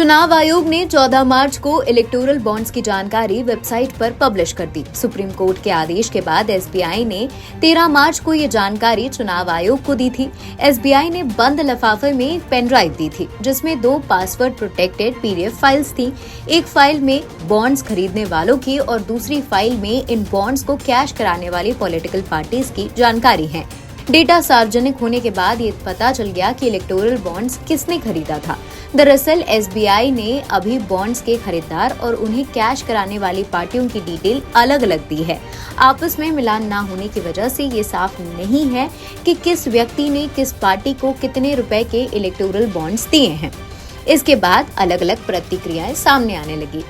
चुनाव आयोग ने 14 मार्च को इलेक्टोरल बॉन्ड्स की जानकारी वेबसाइट पर पब्लिश कर दी। सुप्रीम कोर्ट के आदेश के बाद एसबीआई ने 13 मार्च को ये जानकारी चुनाव आयोग को दी थी। एसबीआई ने बंद लिफाफे में एक पेन ड्राइव दी थी, जिसमें 2 पासवर्ड प्रोटेक्टेड पीडीएफ फाइल्स थी। एक फाइल में बॉन्ड्स खरीदने वालों की और दूसरी फाइल में इन बॉन्ड्स को कैश कराने वाली पॉलिटिकल पार्टीज की जानकारी है। डेटा सार्वजनिक होने के बाद ये पता चल गया कि इलेक्टोरल बॉन्ड्स किसने खरीदा था। दरअसल एसबीआई ने अभी बॉन्ड्स के खरीदार और उन्हें कैश कराने वाली पार्टियों की डिटेल अलग अलग दी है। आपस में मिलान न होने की वजह से ये साफ नहीं है कि किस व्यक्ति ने किस पार्टी को कितने रुपए के इलेक्टोरल बॉन्ड्स दिए हैं। इसके बाद अलग अलग प्रतिक्रियाएं सामने आने लगी।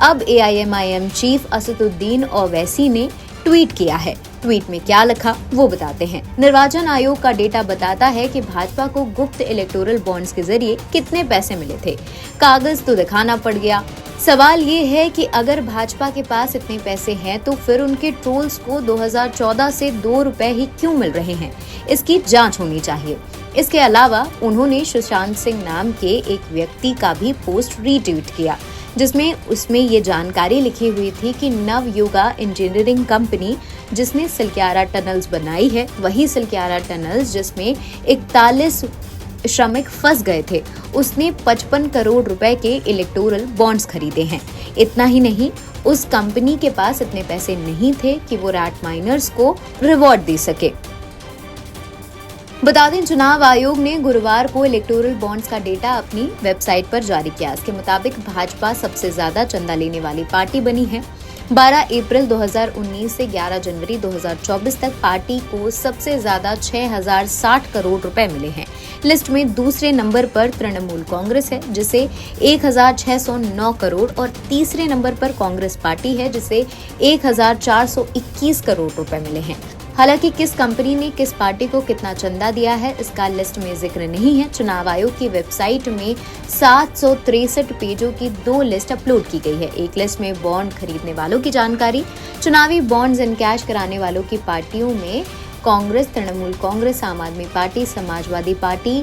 अब एआईएमआईएम चीफ असदुद्दीन ओवैसी ने ट्वीट किया है। ट्वीट में क्या लिखा वो बताते हैं। निर्वाचन आयोग का डेटा बताता है कि भाजपा को गुप्त इलेक्टोरल बॉन्ड्स के जरिए कितने पैसे मिले थे। कागज तो दिखाना पड़ गया। सवाल ये है कि अगर भाजपा के पास इतने पैसे हैं तो फिर उनके ट्रोल्स को 2014 से 2 रुपए ही क्यों मिल रहे हैं? इसकी जांच होनी चाहिए। इसके अलावा उन्होंने सुशांत सिंह नाम के एक व्यक्ति का भी पोस्ट रीट्वीट किया, जिसमें उसमें ये जानकारी लिखी हुई थी कि नवयुगा इंजीनियरिंग कंपनी जिसने सिलक्यारा टनल्स बनाई है, वही सिलक्यारा टनल्स जिसमें 41 श्रमिक फंस गए थे, उसने 55 करोड़ रुपए के इलेक्टोरल बॉन्ड्स खरीदे हैं। इतना ही नहीं, उस कंपनी के पास इतने पैसे नहीं थे कि वो रैट माइनर्स को रिवॉर्ड दे सके। बता दें, चुनाव आयोग ने गुरुवार को इलेक्टोरल बॉन्ड्स का डेटा अपनी वेबसाइट पर जारी किया। इसके मुताबिक भाजपा सबसे ज्यादा चंदा लेने वाली पार्टी बनी है। 12 अप्रैल 2019 से 11 जनवरी 2024 तक पार्टी को सबसे ज्यादा 6060 करोड़ रुपए मिले हैं। लिस्ट में दूसरे नंबर पर तृणमूल कांग्रेस है, जिसे 1609 करोड़ और तीसरे नंबर पर कांग्रेस पार्टी है, जिसे 1421 करोड़ रुपए मिले हैं। हालांकि किस कंपनी ने किस पार्टी को कितना चंदा दिया है, इसका लिस्ट में जिक्र नहीं है। चुनाव आयोग की वेबसाइट में 763 पेजों की 2 लिस्ट अपलोड की गई है। एक लिस्ट में बॉन्ड खरीदने वालों की जानकारी, चुनावी बॉन्ड्स इन कैश कराने वालों की पार्टियों में Congress, Trinamool Congress, Aam Aadmi party, Samajwadi party,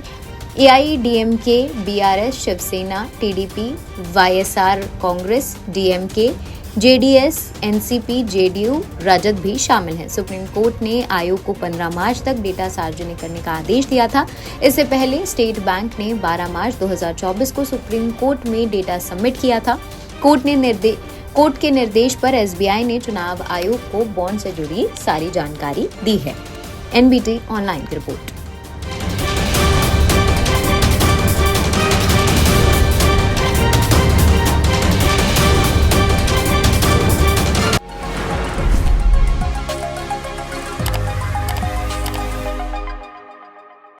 AIADMK, BRS, Shivsena, TDP, YSR Congress, DMK, JDS, NCP, JDU, Rajad भी शामिल हैं। सुप्रीम कोर्ट ने आयोग को 15 मार्च तक डेटा सार्वजनिक करने का आदेश दिया था। इससे पहले स्टेट बैंक ने 12 मार्च 2024 को सुप्रीम कोर्ट में डेटा सबमिट किया था। कोर्ट के निर्देश पर एसबीआई ने चुनाव आयोग को बॉन्ड से जुड़ी सारी जानकारी दी है। एनबीटी ऑनलाइन की रिपोर्ट।